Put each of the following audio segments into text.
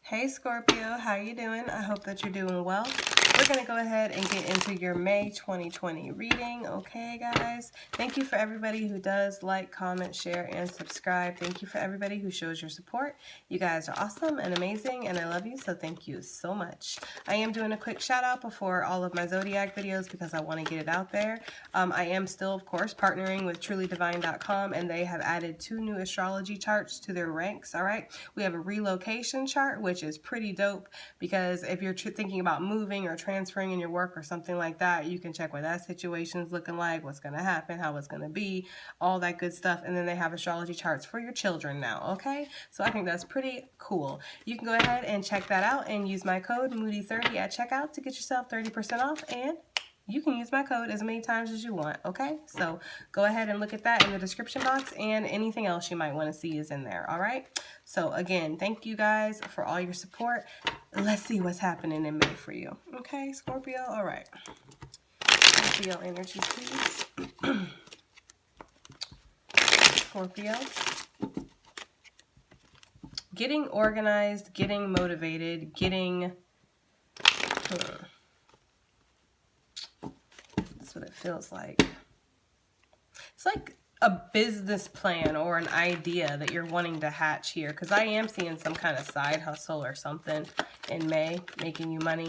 Hey Scorpio, how you doing? I hope that you're doing well. We're going to go ahead and get into your May 2020 reading, okay guys? Thank you for everybody who does like, comment, share, and subscribe. Thank you for everybody who shows your support. You guys are awesome and amazing, and I love you, so thank you so much. I am doing a quick shout out before all of my Zodiac videos because I want to get it out there. I am still, of course, partnering with trulydivine.com, and they have added 2 new astrology charts to their ranks, all right? We have a relocation chart, which is pretty dope because if you're thinking about moving or transferring in your work or something like that, you can check what that situation's looking like, what's going to happen, how it's going to be, all that good stuff. And then they have astrology charts for your children now, okay? So I think that's pretty cool. You can go ahead and check that out and use my code Moody30 at checkout to get yourself 30% off, and you can use my code as many times as you want, okay? So go ahead and look at that in the description box, and anything else you might want to see is in there, all right? So again, thank you guys for all your support. Let's see what's happening in May for you. Okay, Scorpio? All right. Scorpio energy, please. Scorpio. Getting organized, getting motivated, getting... That's what it feels like. It's like a business plan or an idea that you're wanting to hatch here, because I am seeing some kind of side hustle or something in May making you money.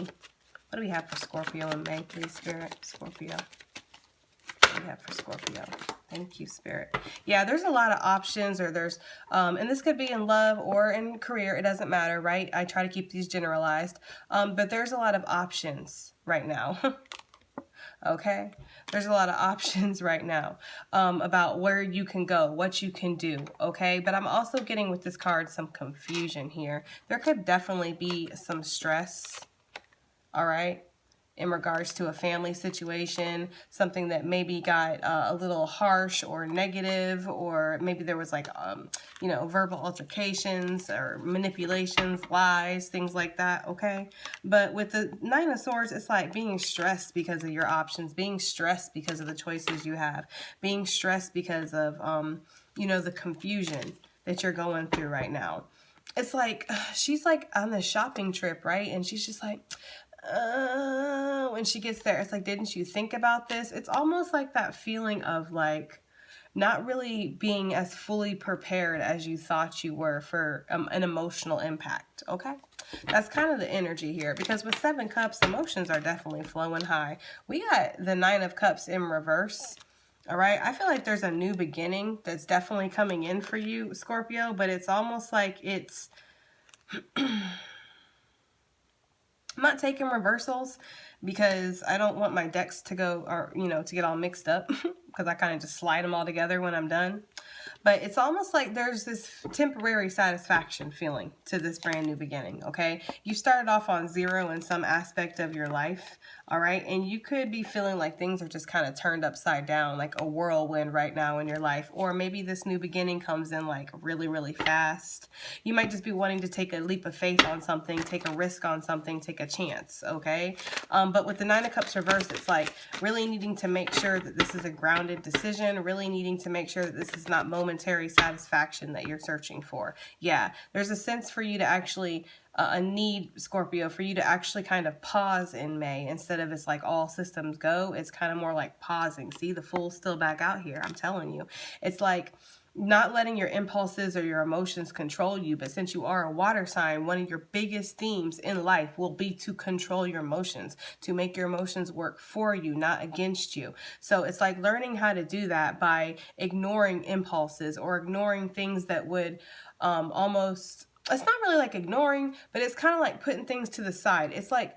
What do we have for Scorpio in May, please, Spirit? Scorpio. What do we have for Scorpio? Thank you, Spirit. Yeah, there's a lot of options, or there's, and this could be in love or in career. It doesn't matter, right? I try to keep these generalized, but there's a lot of options right now. Okay, there's a lot of options right now about where you can go, what you can do, okay? But I'm also getting with this card some confusion here. There could definitely be some stress, all right, in regards to a family situation, something that maybe got a little harsh or negative, or maybe there was like, you know, verbal altercations or manipulations, lies, things like that, okay? But with the Nine of Swords, it's like being stressed because of your options, being stressed because of the choices you have, being stressed because of, you know, the confusion that you're going through right now. It's like, she's like on the shopping trip, right? And she's just like, when she gets there, it's like, didn't you think about this? It's almost like that feeling of like not really being as fully prepared as you thought you were for an emotional impact, okay? That's kind of the energy here, because with 7 Cups, emotions are definitely flowing high. We got the 9 of Cups in reverse. All right, I feel like there's a new beginning that's definitely coming in for you, Scorpio, but it's almost like it's... I'm not taking reversals because I don't want my decks to go, or, you know, to get all mixed up, because I kind of just slide them all together when I'm done. But it's almost like there's this temporary satisfaction feeling to this brand new beginning, okay? You started off on 0 in some aspect of your life, all right? And you could be feeling like things are just kind of turned upside down, like a whirlwind right now in your life. Or maybe this new beginning comes in like really, really fast. You might just be wanting to take a leap of faith on something, take a risk on something, take a chance, okay? But with the 9 of Cups reversed, it's like really needing to make sure that this is a grounded decision, really needing to make sure that this is not momentary satisfaction that you're searching for. Yeah, there's a sense for you to actually, a need, Scorpio, for you to actually kind of pause in May instead of it's like all systems go. It's kind of more like pausing. See, the Fool's still back out here. I'm telling you. It's like not letting your impulses or your emotions control you. But since you are a water sign, one of your biggest themes in life will be to control your emotions, to make your emotions work for you, not against you. So it's like learning how to do that by ignoring impulses or ignoring things that would almost, it's not really like ignoring, but it's kind of like putting things to the side. It's like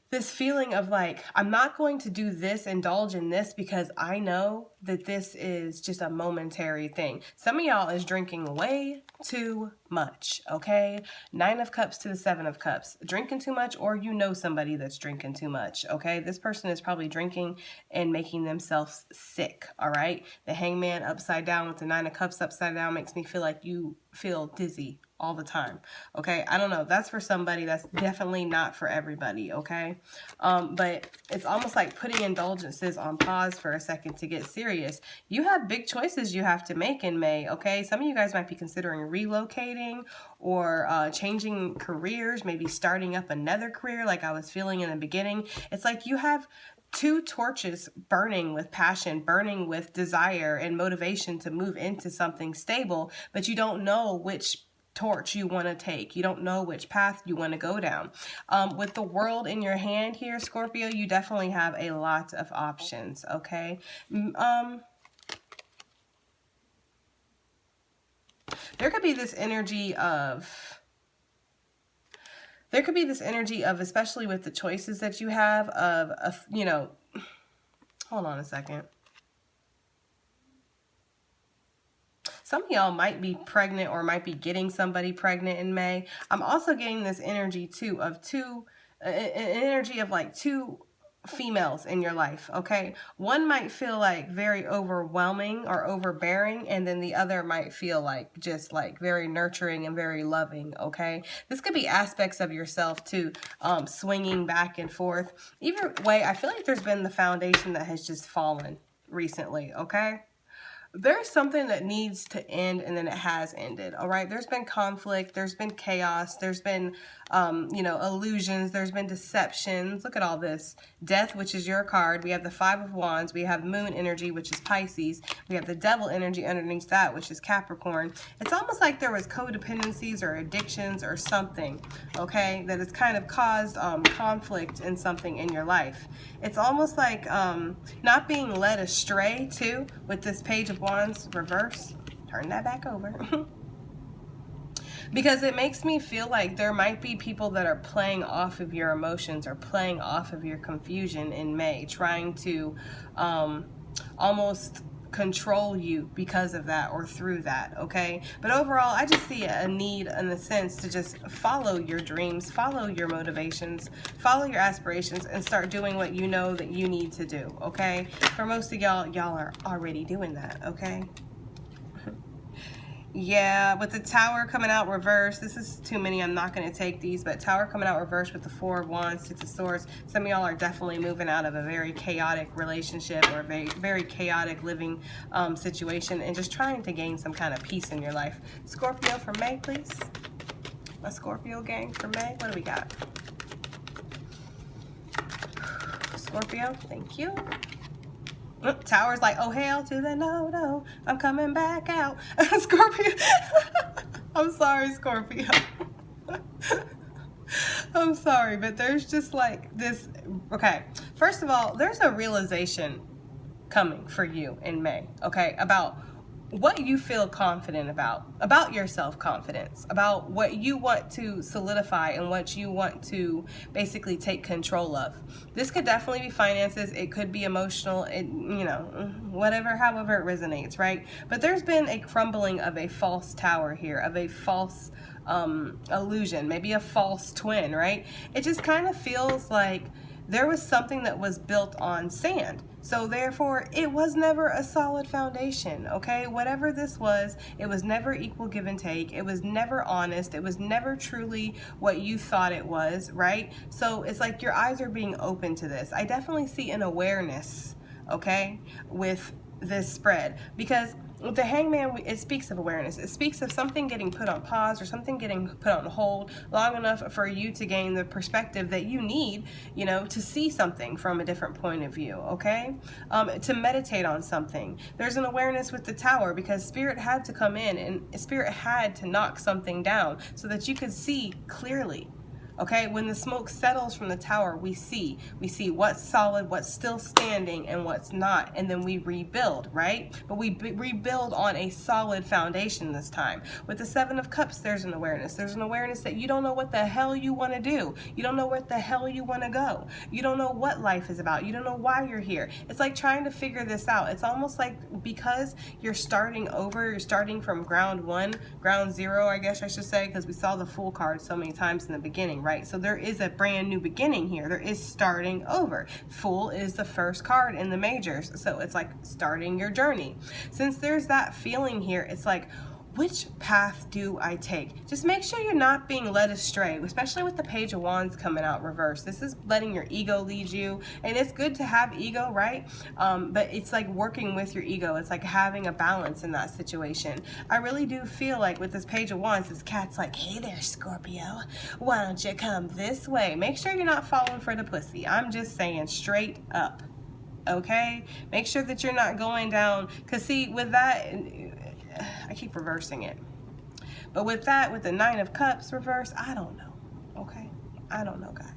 this feeling of like, I'm not going to do this, indulge in this, because I know that this is just a momentary thing. Some of y'all is drinking way too much, okay? 9 of Cups to the 7 of Cups. Drinking too much, or you know somebody that's drinking too much, okay? This person is probably drinking and making themselves sick, all right? The Hangman upside down with the 9 of Cups upside down makes me feel like you feel dizzy all the time. Okay, I don't know. That's for somebody. That's definitely not for everybody. Okay, but it's almost like putting indulgences on pause for a second to get serious. You have big choices you have to make in May. Okay, some of you guys might be considering relocating or changing careers, maybe starting up another career like I was feeling in the beginning. It's like you have two torches burning with passion, burning with desire and motivation to move into something stable, but you don't know which torch you want to take. You don't know which path you want to go down. With the world in your hand here, Scorpio, you definitely have a lot of options, okay? There could be this energy of... There could be this energy of, especially with the choices that you have, of you know, hold on a second. Some of y'all might be pregnant or might be getting somebody pregnant in May. I'm also getting this energy too of an energy of like two females in your life, okay? One might feel like very overwhelming or overbearing, and then the other might feel like just like very nurturing and very loving, okay? This could be aspects of yourself too, swinging back and forth. Either way, I feel like there's been the foundation that has just fallen recently, okay? There's something that needs to end, and then it has ended, all right? There's been conflict, there's been chaos, there's been, you know, illusions, there's been deceptions. Look at all this. Death, which is your card. We have the Five of Wands. We have Moon energy, which is Pisces. We have the Devil energy underneath that, which is Capricorn. It's almost like there was codependencies or addictions or something, okay, that has kind of caused conflict in something in your life. It's almost like not being led astray, too, with this Page of Wands reverse. Turn that back over. Because it makes me feel like there might be people that are playing off of your emotions or playing off of your confusion in May, trying to almost control you because of that or through that, okay? But overall, I just see a need in a sense to just follow your dreams, follow your motivations, follow your aspirations, and start doing what you know that you need to do, okay? For most of y'all are already doing that, okay? Yeah, with the Tower coming out reversed, this is too many, I'm not going to take these, but Tower coming out reversed with the Four of Wands, Six of Swords, some of y'all are definitely moving out of a very chaotic relationship or a very, very chaotic living situation and just trying to gain some kind of peace in your life. Scorpio for May, please. My Scorpio gang for May. What do we got? Scorpio, thank you. Tower's like, oh, hell to the no, I'm coming back out. Scorpio. I'm sorry, Scorpio. I'm sorry, but there's just like this. Okay, first of all, there's a realization coming for you in May, okay, about what you feel confident about your self-confidence, about what you want to solidify and what you want to basically take control of. This could definitely be finances, it could be emotional, you know, whatever, however it resonates, right? But there's been a crumbling of a false tower here, of a false illusion, maybe a false twin, right? It just kind of feels like there was something that was built on sand. So therefore, it was never a solid foundation, okay? Whatever this was, it was never equal give and take. It was never honest. It was never truly what you thought it was, right? So it's like your eyes are being open to this. I definitely see an awareness, okay, with this spread, because with the Hangman, it speaks of awareness. It speaks of something getting put on pause or something getting put on hold long enough for you to gain the perspective that you need, you know, to see something from a different point of view, okay? To meditate on something. There's an awareness with the Tower because Spirit had to come in and Spirit had to knock something down so that you could see clearly. Okay, when the smoke settles from the Tower, we see what's solid, what's still standing, and what's not, and then we rebuild, right? But we rebuild on a solid foundation this time. With the Seven of Cups, there's an awareness. There's an awareness that you don't know what the hell you want to do. You don't know where the hell you want to go. You don't know what life is about. You don't know why you're here. It's like trying to figure this out. It's almost like because you're starting over, you're starting from ground one, ground zero, I guess I should say, because we saw the Fool card so many times in the beginning, right? So there is a brand new beginning here. There is starting over. Fool is the first card in the majors. So it's like starting your journey. Since there's that feeling here, it's like, which path do I take? Just make sure you're not being led astray, especially with the Page of Wands coming out reversed. This is letting your ego lead you, and it's good to have ego, right? But it's like working with your ego. It's like having a balance in that situation. I really do feel like with this Page of Wands, this cat's like, hey there, Scorpio, why don't you come this way? Make sure you're not falling for the pussy. I'm just saying straight up, okay? Make sure that you're not going down, because see, with that, I keep reversing it. But with that, with the Nine of Cups reversed, I don't know, okay? I don't know, guys.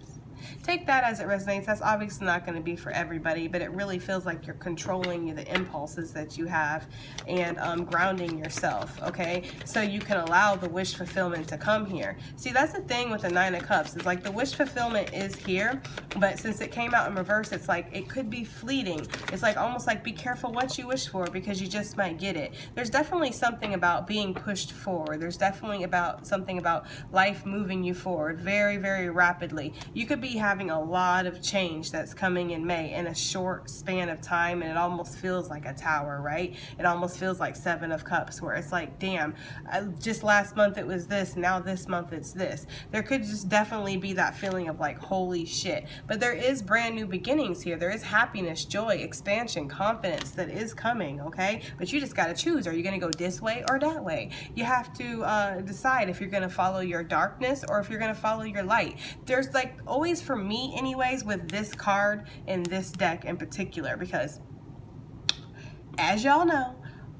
Take that as it resonates. That's obviously not going to be for everybody, but it really feels like you're controlling the impulses that you have and grounding yourself, okay? So you can allow the wish fulfillment to come here. See, that's the thing with the Nine of Cups. It's like the wish fulfillment is here, but since it came out in reverse, it's like it could be fleeting. It's like almost like be careful what you wish for because you just might get it. There's definitely something about being pushed forward. There's definitely something about life moving you forward very, very rapidly. You could be having a lot of change that's coming in May in a short span of time, and it almost feels like a tower, right? It almost feels like Seven of Cups, where it's like, damn, just last month it was this, now this month it's this. There could just definitely be that feeling of like, holy shit. But there is brand new beginnings here. There is happiness, joy, expansion, confidence that is coming, okay? But you just got to choose. Are you going to go this way or that way? You have to decide if you're going to follow your darkness or if you're going to follow your light. There's like always, for me anyways, with this card and this deck in particular, because as y'all know,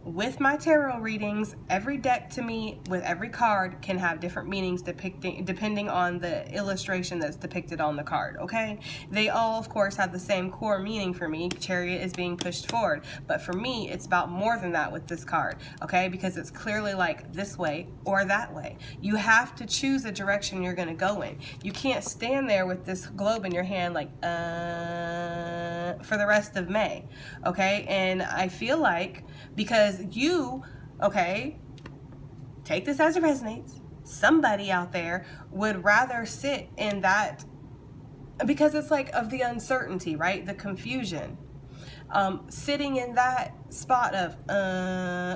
with my tarot readings, every deck to me with every card can have different meanings depending on the illustration that's depicted on the card, okay? They all, of course, have the same core meaning for me. Chariot is being pushed forward. But for me, it's about more than that with this card, okay? Because it's clearly like this way or that way. You have to choose the direction you're going to go in. You can't stand there with this globe in your hand like, for the rest of May, okay? And I feel like because you, okay, take this as it resonates, somebody out there would rather sit in that, because it's like of the uncertainty, right? The confusion. Sitting in that spot of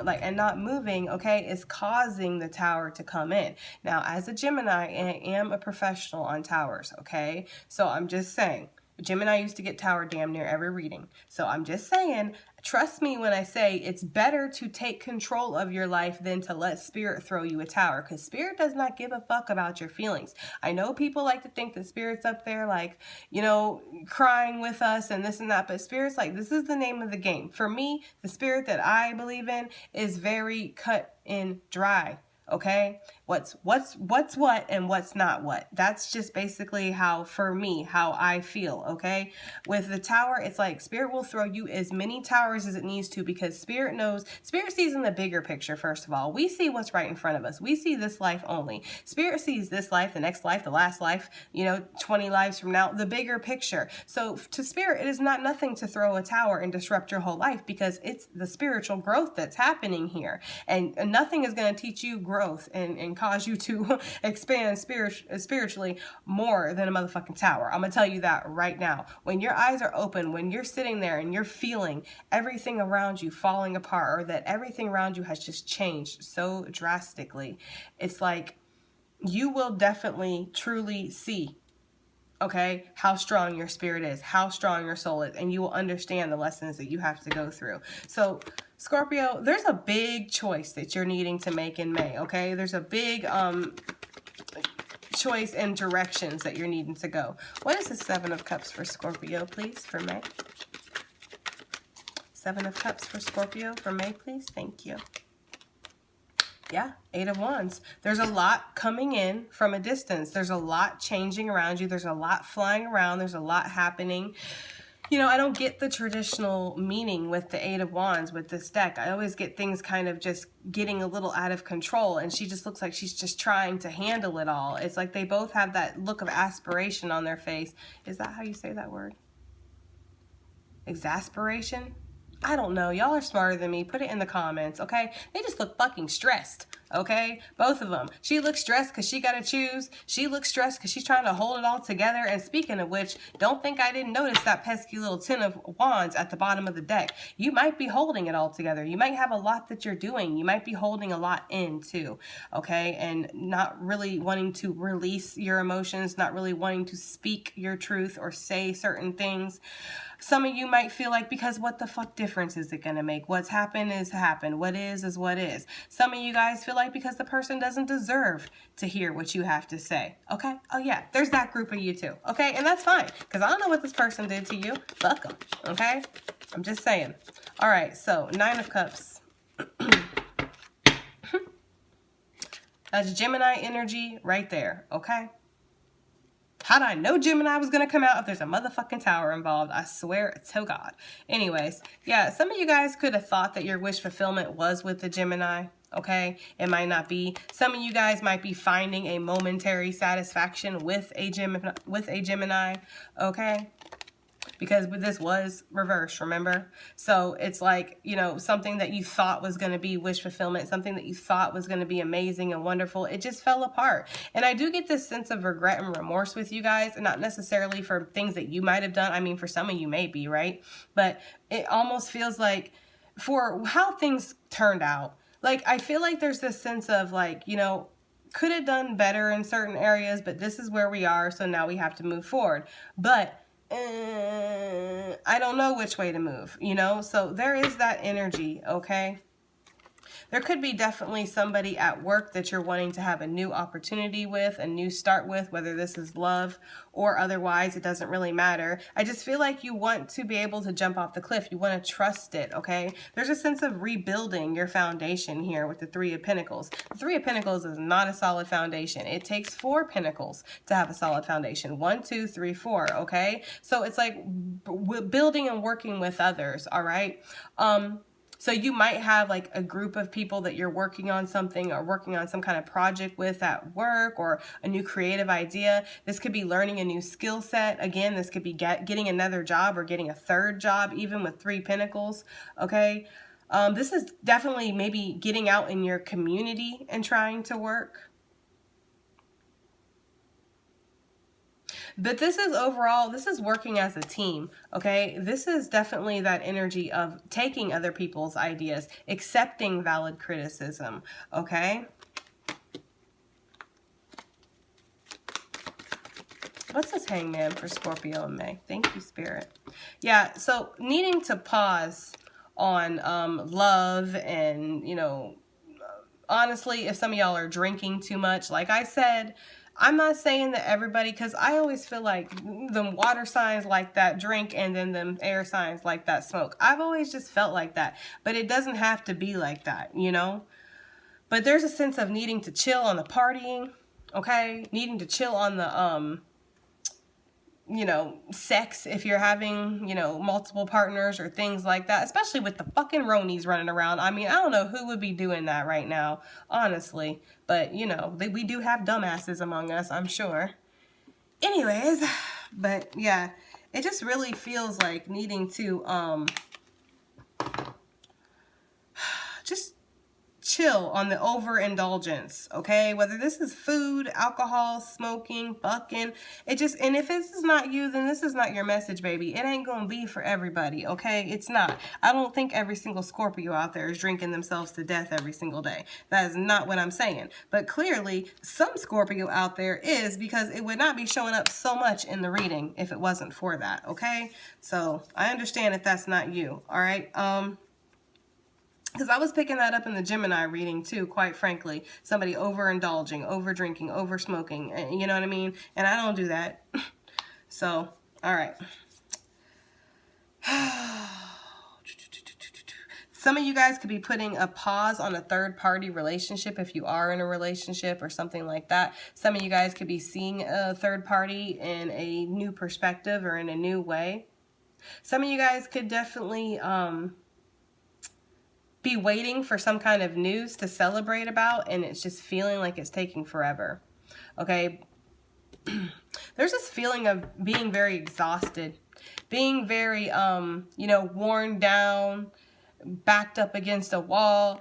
like and not moving, okay, is causing the tower to come in. Now, as a Gemini, I am a professional on towers, okay? So I'm just saying, Gemini used to get tower damn near every reading. So I'm just saying, trust me when I say it's better to take control of your life than to let spirit throw you a tower, because spirit does not give a fuck about your feelings. I know people like to think that spirit's up there like, you know, crying with us and this and that, but spirit's like, this is the name of the game. For me, the spirit that I believe in is very cut and dry. Okay, what's what and what's not what. That's just basically how, for me, how I feel, okay? With the tower, it's like spirit will throw you as many towers as it needs to, because spirit knows, spirit sees in the bigger picture. First of all, we see what's right in front of us. We see this life only. Spirit sees this life, the next life, the last life, you know, 20 lives from now, the bigger picture. So to spirit, it is not nothing to throw a tower and disrupt your whole life, because it's the spiritual growth that's happening here. And nothing is going to teach you growth and cause you to expand spiritually more than a motherfucking tower. I'm gonna tell you that right now. When your eyes are open, when you're sitting there and you're feeling everything around you falling apart, or that everything around you has just changed so drastically, it's like you will definitely truly see, okay, how strong your spirit is, how strong your soul is, and you will understand the lessons that you have to go through. So Scorpio, there's a big choice that you're needing to make in May, okay? There's a big choice and directions that you're needing to go. What is the Seven of Cups for Scorpio, please, for May? Seven of Cups for Scorpio for May, please. Thank you. Yeah, Eight of Wands. There's a lot coming in from a distance. There's a lot changing around you. There's a lot flying around. There's a lot happening. You know, I don't get the traditional meaning with the Eight of Wands with this deck. I always get things kind of just getting a little out of control, and she just looks like she's just trying to handle it all. It's like they both have that look of aspiration on their face. Is that how you say that word? Exasperation? I don't know. Y'all are smarter than me. Put it in the comments, okay? They just look fucking stressed. okay? Both of them. She looks stressed because she got to choose. She looks stressed because she's trying to hold it all together. And speaking of which, don't think I didn't notice that pesky little 10 of wands at the bottom of the deck. You might be holding it all together. You might have a lot that you're doing. You might be holding a lot in too, okay? And not really wanting to release your emotions, not really wanting to speak your truth or say certain things. Some of you might feel like, because what the fuck difference is it going to make? What's happened is happened. What is what is. Some of you guys feel like because the person doesn't deserve to hear what you have to say. Okay? Oh yeah, there's that group of you too. Okay? And that's fine, because I don't know what this person did to you. Fuck them. Okay? I'm just saying. All right, so 9 of Cups. That's Gemini energy right there. Okay? How'd I know Gemini was going to come out if there's a motherfucking tower involved? I swear to God. Anyways, yeah, some of you guys could have thought that your wish fulfillment was with the Gemini, okay? It might not be. Some of you guys might be finding a momentary satisfaction with a Gemini, okay? Because this was reversed, remember? So it's like, you know, something that you thought was going to be wish fulfillment, something that you thought was going to be amazing and wonderful, it just fell apart. And I do get this sense of regret and remorse with you guys, and not necessarily for things that you might have done. I mean, for some of you maybe, right? But it almost feels like for how things turned out, like I feel like there's this sense of like, you know, could have done better in certain areas, but this is where we are, so now we have to move forward. But I don't know which way to move, you know? So there is that energy, okay? There could be definitely somebody at work that you're wanting to have a new opportunity with, a new start with, whether this is love or otherwise, it doesn't really matter. I just feel like you want to be able to jump off the cliff. You want to trust it, okay? There's a sense of rebuilding your foundation here with the 3 of Pentacles. The 3 of Pentacles is not a solid foundation. It takes 4 Pentacles to have a solid foundation. 1, 2, 3, 4, okay? So it's like building and working with others, all right? So you might have like a group of people that you're working on something or working on some kind of project with at work, or a new creative idea. This could be learning a new skill set. Again, this could be getting another job or getting a 3rd job, even with 3 Pentacles, okay? This is definitely maybe getting out in your community and trying to work. But this is overall, this is working as a team, okay? This is definitely that energy of taking other people's ideas, accepting valid criticism, okay? What's this Hangman for Scorpio and May? Thank you, Spirit. Yeah, so needing to pause on love and, you know, honestly, if some of y'all are drinking too much, like I said, I'm not saying that everybody, because I always feel like them water signs like that drink, and then them air signs like that smoke. I've always just felt like that, but it doesn't have to be like that, you know? But there's a sense of needing to chill on the partying, okay? Needing to chill on the, you know, sex if you're having, you know, multiple partners or things like that, especially with the fucking Ronies running around. I mean, I don't know who would be doing that right now, honestly, but you know, we do have dumbasses among us, I'm sure. Anyways, but yeah, it just really feels like needing to just chill on the overindulgence, okay? Whether this is food, alcohol, smoking, fucking, it just, and if this is not you, then this is not your message, baby. It ain't gonna be for everybody, okay? It's not. I don't think every single Scorpio out there is drinking themselves to death every single day. That is not what I'm saying. But clearly, some Scorpio out there is, because it would not be showing up so much in the reading if it wasn't for that, okay? So, I understand if that's not you, all right? Because I was picking that up in the Gemini reading too, quite frankly. Somebody overindulging, over drinking, over smoking, you know what I mean? And I don't do that. So, all right. Some of you guys could be putting a pause on a third-party relationship if you are in a relationship or something like that. Some of you guys could be seeing a third party in a new perspective or in a new way. Some of you guys could definitely be waiting for some kind of news to celebrate about, and it's just feeling like it's taking forever. Okay? There's this feeling of being very exhausted, being very, you know, worn down, backed up against a wall.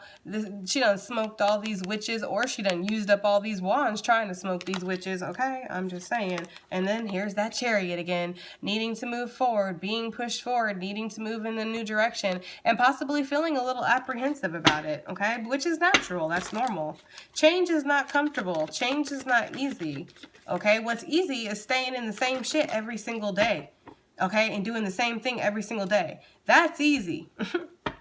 She done smoked all these witches, or she done used up all these wands trying to smoke these witches, okay? I'm just saying. And then here's that Chariot again, needing to move forward, being pushed forward, needing to move in a new direction, and possibly feeling a little apprehensive about it, okay? Which is natural. That's normal. Change is not comfortable. Change is not easy, okay? What's easy is staying in the same shit every single day, okay? And doing the same thing every single day. That's easy.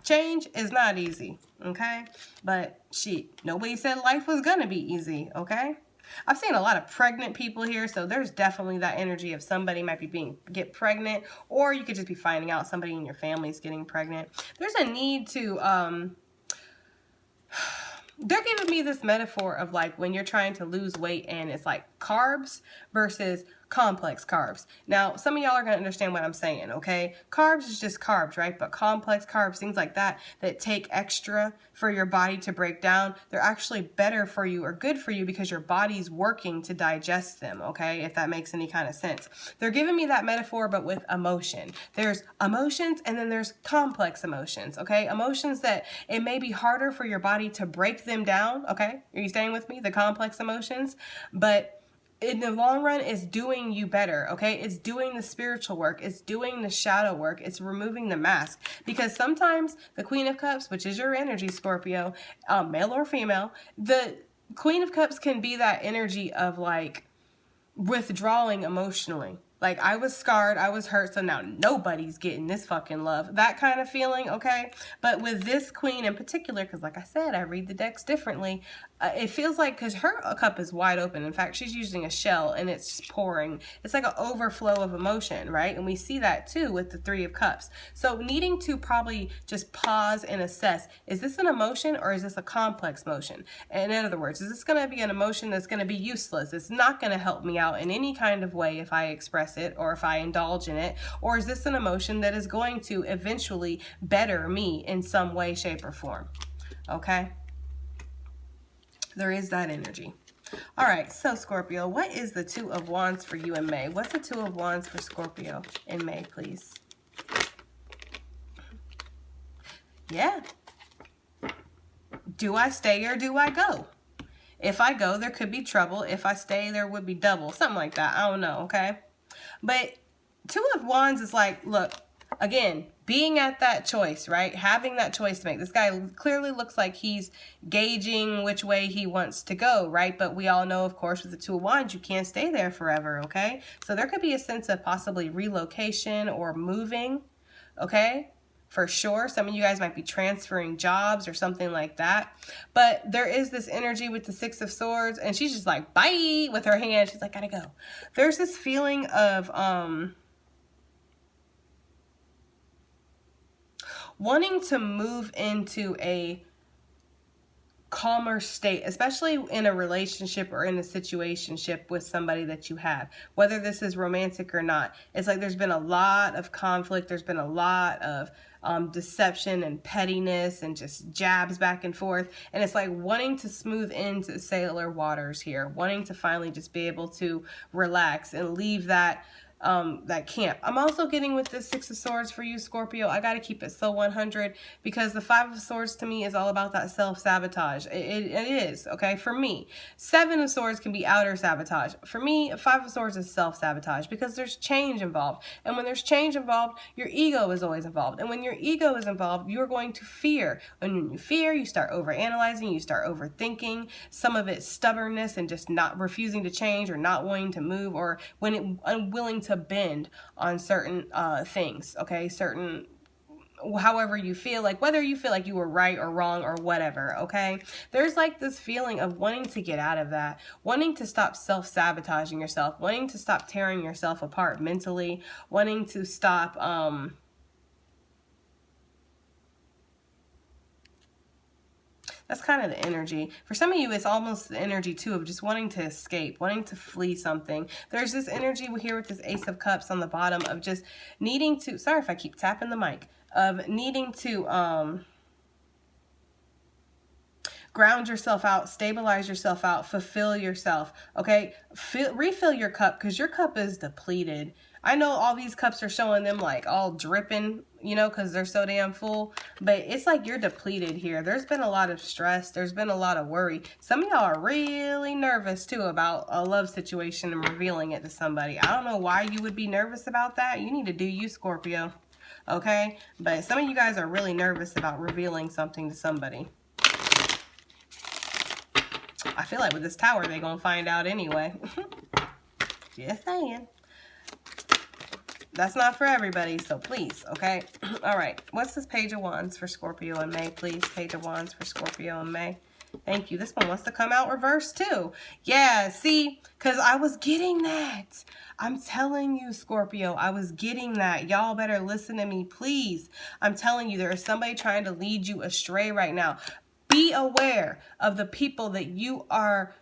Change is not easy, okay? But shit, nobody said life was gonna be easy, okay? I've seen a lot of pregnant people here, so there's definitely that energy of somebody might be get pregnant, or you could just be finding out somebody in your family is getting pregnant. There's a need to they're giving me this metaphor of like when you're trying to lose weight and it's like carbs versus complex carbs. Now, some of y'all are going to understand what I'm saying, okay? Carbs is just carbs, right? But complex carbs, things like that, that take extra for your body to break down, they're actually better for you or good for you because your body's working to digest them, okay? If that makes any kind of sense. They're giving me that metaphor, but with emotion. There's emotions and then there's complex emotions, okay? Emotions that it may be harder for your body to break them down, okay? Are you staying with me? The complex emotions, but in the long run, it's doing you better, okay? It's doing the spiritual work. It's doing the shadow work. It's removing the mask. Because sometimes the Queen of Cups, which is your energy, Scorpio, male or female, the Queen of Cups can be that energy of like withdrawing emotionally. Like, I was scarred, I was hurt, so now nobody's getting this fucking love. That kind of feeling, okay? But with this queen in particular, because like I said, I read the decks differently, it feels like, because her cup is wide open. In fact, she's using a shell and it's just pouring. It's like an overflow of emotion, right? And we see that too with the Three of Cups. So needing to probably just pause and assess, is this an emotion or is this a complex emotion? And in other words, is this going to be an emotion that's going to be useless? It's not going to help me out in any kind of way if I express it or if I indulge in it? Or is this an emotion that is going to eventually better me in some way, shape, or form? Okay? There is that energy. All right, so Scorpio, what is the Two of Wands for you in May? What's the Two of Wands for Scorpio in May, please? Yeah. Do I stay or do I go? If I go, there could be trouble. If I stay, there would be double. Something like that. I don't know, okay? But Two of Wands is like, look, again, being at that choice, right? Having that choice to make. This guy clearly looks like he's gauging which way he wants to go, right? But we all know, of course, with the Two of Wands, you can't stay there forever, okay? So there could be a sense of possibly relocation or moving, okay? For sure. Some of you guys might be transferring jobs or something like that. But there is this energy with the Six of Swords, and she's just like, bye, with her hand. She's like, gotta go. There's this feeling of wanting to move into a calmer state, especially in a relationship or in a situationship with somebody that you have, whether this is romantic or not. It's like there's been a lot of conflict. There's been a lot of deception and pettiness and just jabs back and forth. And it's like wanting to smooth into sailor waters here, wanting to finally just be able to relax and leave that camp. I'm also getting with the Six of Swords for you, Scorpio. I got to keep it so 100 because the Five of Swords to me is all about that self-sabotage. It is, okay, for me. Seven of Swords can be outer sabotage. For me, Five of Swords is self-sabotage because there's change involved. And when there's change involved, your ego is always involved. And when your ego is involved, you're going to fear. And when you fear, you start overanalyzing, you start overthinking. Some of it's stubbornness and just not refusing to change or not wanting to move, or when it unwilling to bend on certain things, okay? Certain, however you feel, like whether you feel like you were right or wrong or whatever, okay? There's like this feeling of wanting to get out of that, wanting to stop self-sabotaging yourself, wanting to stop tearing yourself apart mentally, wanting to stop that's kind of the energy. For some of you, it's almost the energy, too, of just wanting to escape, wanting to flee something. There's this energy here with this Ace of Cups on the bottom of just needing to, sorry if I keep tapping the mic, of needing to ground yourself out, stabilize yourself out, fulfill yourself, okay? Refill your cup because your cup is depleted. I know all these cups are showing them like all dripping, you know, because they're so damn full. But it's like you're depleted here. There's been a lot of stress. There's been a lot of worry. Some of y'all are really nervous too about a love situation and revealing it to somebody. I don't know why you would be nervous about that. You need to do you, Scorpio. Okay? But some of you guys are really nervous about revealing something to somebody. I feel like with this Tower, they're going to find out anyway. Just saying. That's not for everybody, so please, okay? All right. What's this Page of Wands for Scorpio in May, please? Page of Wands for Scorpio in May. Thank you. This one wants to come out reversed too. Yeah, see? Because I was getting that. I'm telling you, Scorpio, I was getting that. Y'all better listen to me, please. I'm telling you, there is somebody trying to lead you astray right now. Be aware of the people that you are...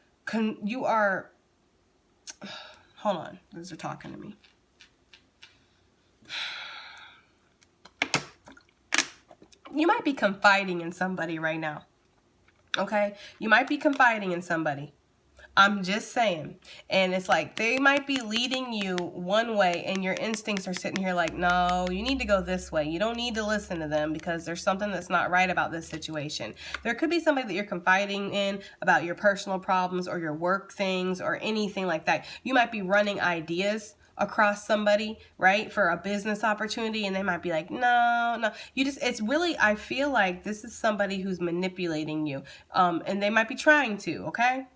hold on. Those are talking to me. You might be confiding in somebody right now. Okay? You might be confiding in somebody. I'm just saying. And it's like they might be leading you one way and your instincts are sitting here like, no, you need to go this way. You don't need to listen to them because there's something that's not right about this situation. There could be somebody that you're confiding in about your personal problems or your work things or anything like that. You might be running ideas across somebody, right, for a business opportunity, and they might be like, no, it's really, I feel like this is somebody who's manipulating you, and they might be trying to, okay?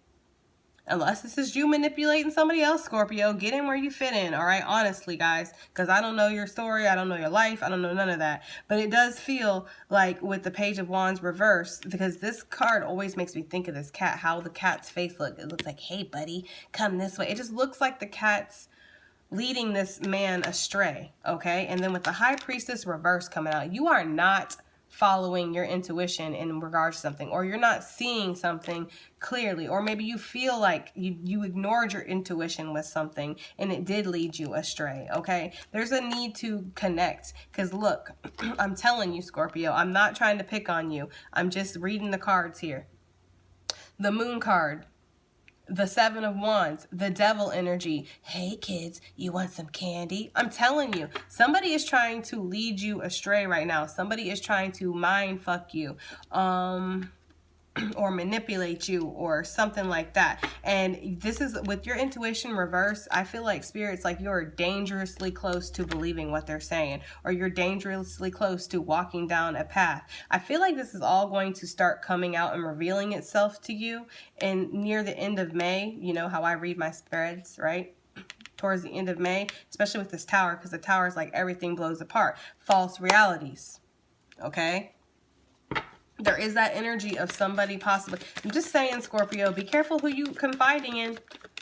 Unless this is you manipulating somebody else, Scorpio, get in where you fit in, all right? Honestly, guys, because I don't know your story, I don't know your life, I don't know none of that. But it does feel like with the Page of Wands reversed, because this card always makes me think of this cat, how the cat's face looks. It looks like, hey, buddy, come this way. It just looks like the cat's leading this man astray, okay? And then with the High Priestess reverse coming out, you are not following your intuition in regards to something, or you're not seeing something clearly, or maybe you feel like you ignored your intuition with something and it did lead you astray, okay? There's a need to connect, because look, I'm telling you, Scorpio, I'm not trying to pick on you. I'm just reading the cards here. The Moon card, the Seven of Wands, the Devil energy. Hey kids, you want some candy? I'm telling you, somebody is trying to lead you astray right now. Somebody is trying to mind fuck you. Or manipulate you or something like that. And this is with your intuition reverse. I feel like Spirit's like you're dangerously close to believing what they're saying, or you're dangerously close to walking down a path. I feel like this is all going to start coming out and revealing itself to you and near the end of May. You know how I read my spreads, right? Towards the end of May, especially with this Tower, because the Tower is like everything blows apart. False realities. Okay? There is that energy of somebody possibly. I'm just saying, Scorpio, be careful who you confiding in,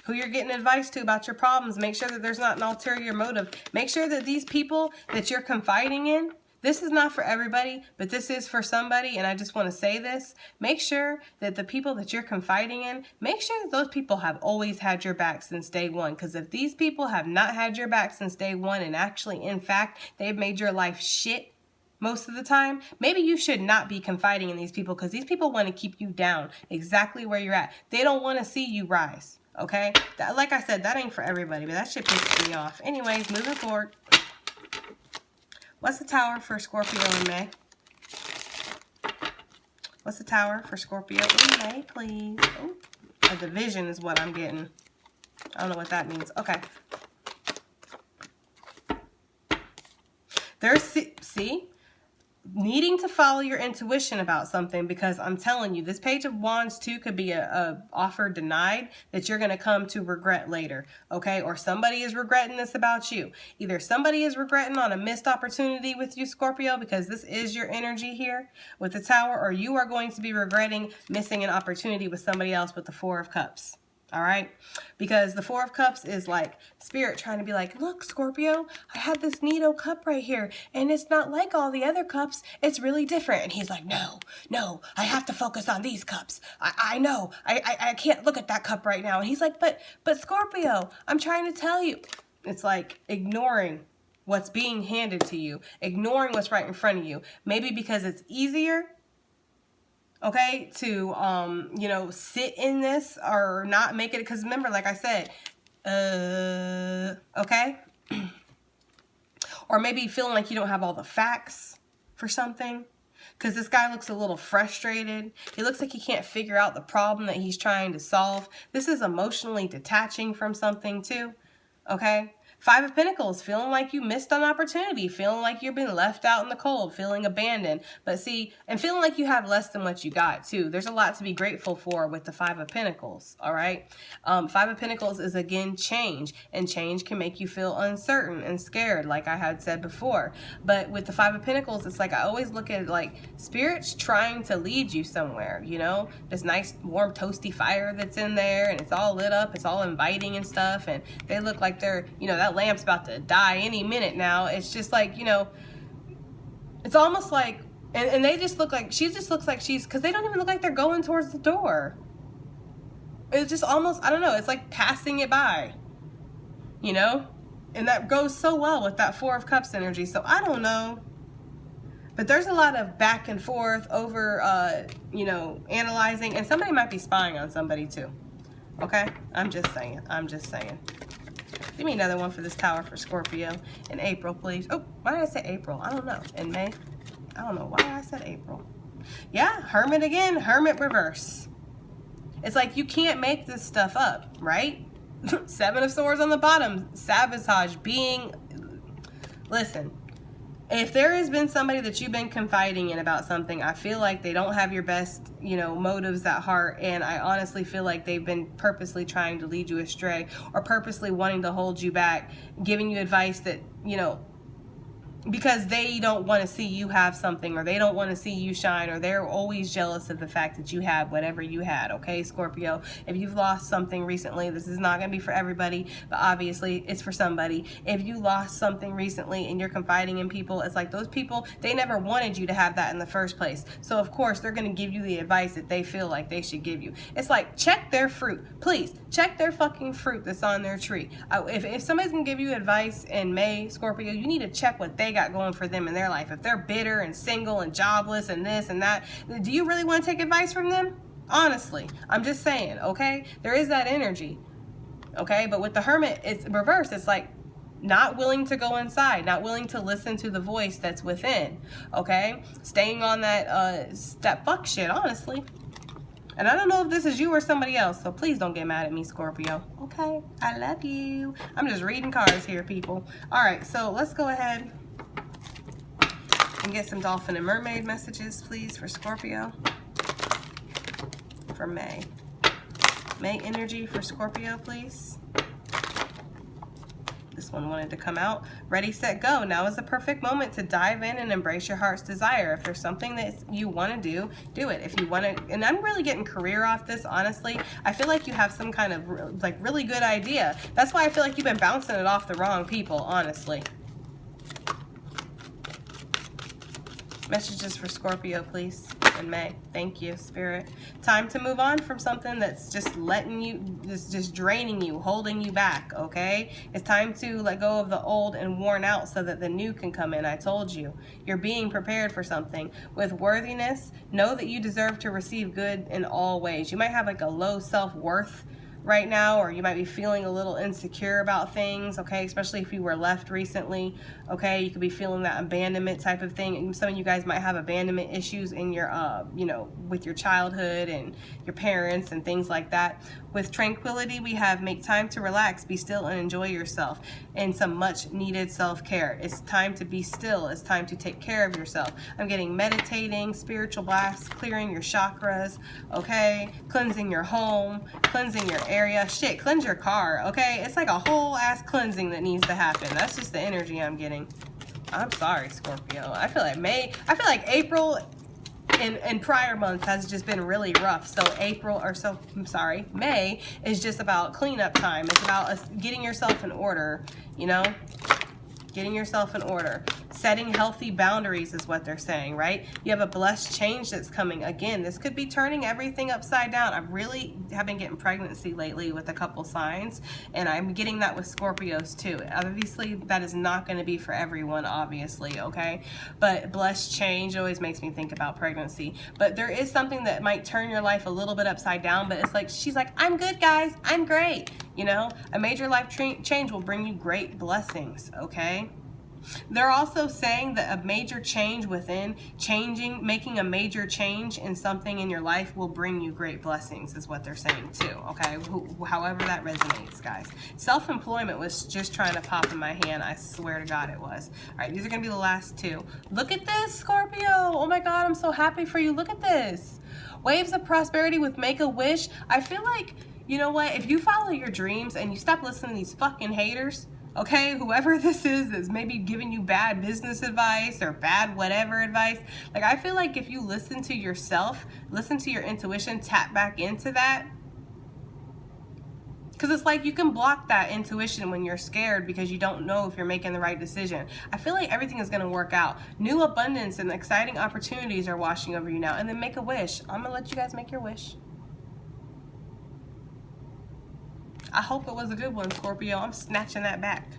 who you're getting advice to about your problems. Make sure that there's not an ulterior motive. Make sure that these people that you're confiding in, this is not for everybody, but this is for somebody, and I just want to say this. Make sure that the people that you're confiding in, make sure that those people have always had your back since day one. Because if these people have not had your back since day one, and actually, in fact, they've made your life shit most of the time, maybe you should not be confiding in these people, because these people want to keep you down exactly where you're at. They don't want to see you rise, okay? That, like I said, that ain't for everybody, but that shit pisses me off. Anyways, moving forward. What's the Tower for Scorpio in May? What's the Tower for Scorpio in May, please? Oh, a division is what I'm getting. I don't know what that means. Okay. There's, see? Needing to follow your intuition about something, because I'm telling you, this Page of Wands too could be a offer denied that you're going to come to regret later, okay? Or somebody is regretting this about you. Either somebody is regretting on a missed opportunity with you, Scorpio, because this is your energy here with the Tower, or you are going to be regretting missing an opportunity with somebody else with the Four of Cups. All right, because the Four of Cups is like Spirit trying to be like, look, Scorpio, I have this neato cup right here, and it's not like all the other cups. It's really different. And he's like, no, I have to focus on these cups. I know, I can't look at that cup right now. And he's like, but Scorpio, I'm trying to tell you. It's like ignoring what's being handed to you, ignoring what's right in front of you. Maybe because it's easier, okay, to, you know, sit in this or not make it. Because remember, like I said, okay, Or maybe feeling like you don't have all the facts for something. Because this guy looks a little frustrated. He looks like he can't figure out the problem that he's trying to solve. This is emotionally detaching from something too. Okay? Five of Pentacles, feeling like you missed an opportunity, feeling like you're being left out in the cold, feeling abandoned. But see, and feeling like you have less than what you got too. There's a lot to be grateful for with the Five of Pentacles, all right? Five of Pentacles is, again, change. And change can make you feel uncertain and scared, like I had said before. But with the Five of Pentacles, it's like I always look at it like Spirit's trying to lead you somewhere, you know? This nice, warm, toasty fire that's in there, and it's all lit up. It's all inviting and stuff. And they look like they're, you know, that lamp's about to die any minute now. It's just like, you know, it's almost like, and they just look like, she just looks like she's, because they don't even look like they're going towards the door. It's just almost, I don't know, it's like passing it by, you know? And that goes so well with that Four of Cups energy. So I don't know. But there's a lot of back and forth over, you know, analyzing. And somebody might be spying on somebody too. Okay? I'm just saying. I'm just saying. Give me another one for this tower for Scorpio. In April, please. Oh, why did I say April? I don't know. In May? I don't know why I said April. Yeah, Hermit again. Hermit reverse. It's like you can't make this stuff up, right? Seven of Swords on the bottom. Sabotage. Being... Listen. If there has been somebody that you've been confiding in about something, I feel like they don't have your best, you know, motives at heart. And I honestly feel like they've been purposely trying to lead you astray or purposely wanting to hold you back, giving you advice that, you know, because they don't want to see you have something, or they don't want to see you shine, or they're always jealous of the fact that you have whatever you had. Okay, Scorpio, if you've lost something recently, this is not going to be for everybody, but obviously it's for somebody. If you lost something recently and you're confiding in people, it's like those people, they never wanted you to have that in the first place. So of course they're going to give you the advice that they feel like they should give you. It's like, check their fruit. Please check their fucking fruit that's on their tree. If somebody's going to give you advice in May, Scorpio, you need to check what they got going for them in their life. If they're bitter and single and jobless and this and that, do you really want to take advice from them? Honestly, I'm just saying, okay? There is that energy, okay? But with the Hermit, it's reversed. It's like not willing to go inside, not willing to listen to the voice that's within, okay? Staying on that fuck shit, honestly. And I don't know if this is you or somebody else, so please don't get mad at me, Scorpio. Okay? I love you. I'm just reading cards here, people. All right, so let's go ahead and get some dolphin and mermaid messages, please, for Scorpio. For May. May energy for Scorpio, please. This one wanted to come out. Ready, set, go. Now is the perfect moment to dive in and embrace your heart's desire. If there's something that you want to do, do it. If you want to, and I'm really getting career off this, honestly. I feel like you have some kind of like really good idea. That's why I feel like you've been bouncing it off the wrong people, honestly. Messages for Scorpio, please, in May. Thank you, Spirit. Time to move on from something that's just letting you, just draining you, holding you back, okay? It's time to let go of the old and worn out so that the new can come in. I told you. You're being prepared for something. With worthiness, know that you deserve to receive good in all ways. You might have like a low self-worth right now, or you might be feeling a little insecure about things, okay, especially if you were left recently, okay, you could be feeling that abandonment type of thing. And some of you guys might have abandonment issues in your you know, with your childhood and your parents and things like that. With tranquility, we have make time to relax, be still, and enjoy yourself, and some much needed self-care. It's time to be still. It's time to take care of yourself. I'm getting meditating, spiritual blasts, clearing your chakras, okay, cleansing your home, cleansing your area. Shit, cleanse your car, okay? It's like a whole ass cleansing that needs to happen. That's just the energy I'm getting. I'm sorry, Scorpio. I feel like April in prior months has just been really rough. So May is just about cleanup time. It's about us getting yourself in order, you know? Getting yourself in order. Setting healthy boundaries is what they're saying, right? You have a blessed change that's coming. Again, this could be turning everything upside down. I really have been getting pregnancy lately with a couple signs, and I'm getting that with Scorpios too. Obviously, that is not going to be for everyone, obviously, okay? But blessed change always makes me think about pregnancy. But there is something that might turn your life a little bit upside down, but it's like, she's like, I'm good, guys. I'm great. You know, a major life change will bring you great blessings, okay? They're also saying that a major change within, making a major change in something in your life will bring you great blessings, is what they're saying too, okay? However that resonates, guys. Self-employment was just trying to pop in my hand. I swear to God it was. All right, these are going to be the last two. Look at this, Scorpio. Oh my God, I'm so happy for you. Look at this. Waves of prosperity with Make-A-Wish. I feel like, you know what? If you follow your dreams and you stop listening to these fucking haters, okay, whoever this is that's maybe giving you bad business advice or bad whatever advice, like I feel like if you listen to yourself, listen to your intuition, tap back into that, because it's like you can block that intuition when you're scared because you don't know if you're making the right decision. I feel like everything is going to work out. New abundance and exciting opportunities are washing over you now. And then make a wish. I'm going to let you guys make your wish. I hope it was a good one, Scorpio. I'm snatching that back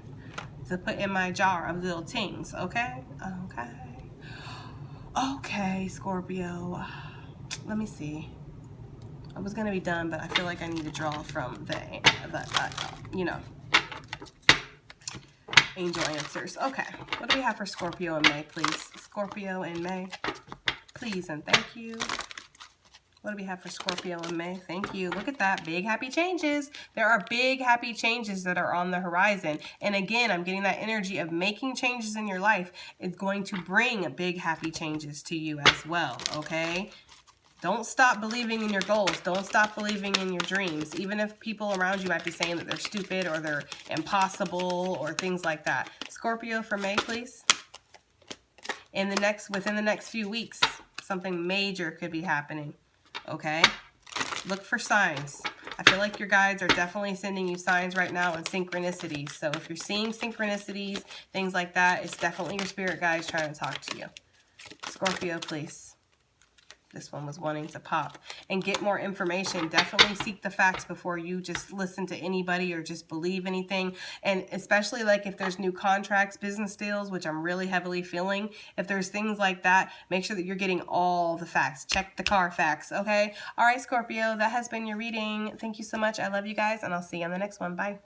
to put in my jar of little tings, okay? Okay, Scorpio. Let me see. I was going to be done, but I feel like I need to draw from the angel answers. Okay, what do we have for Scorpio in May, please? Scorpio in May, please and thank you. What do we have for Scorpio in May? Thank you. Look at that. Big happy changes. There are big happy changes that are on the horizon. And again, I'm getting that energy of making changes in your life. It's going to bring big happy changes to you as well, okay? Don't stop believing in your goals. Don't stop believing in your dreams. Even if people around you might be saying that they're stupid or they're impossible or things like that. Scorpio for May, please. Within the next few weeks, something major could be happening. Okay? Look for signs. I feel like your guides are definitely sending you signs right now and synchronicities. So if you're seeing synchronicities, things like that, it's definitely your spirit guides trying to talk to you. Scorpio, please. This one was wanting to pop. And get more information. Definitely seek the facts before you just listen to anybody or just believe anything. And especially like if there's new contracts, business deals, which I'm really heavily feeling. If there's things like that, make sure that you're getting all the facts. Check the Carfax, okay? All right, Scorpio, that has been your reading. Thank you so much. I love you guys, and I'll see you on the next one. Bye.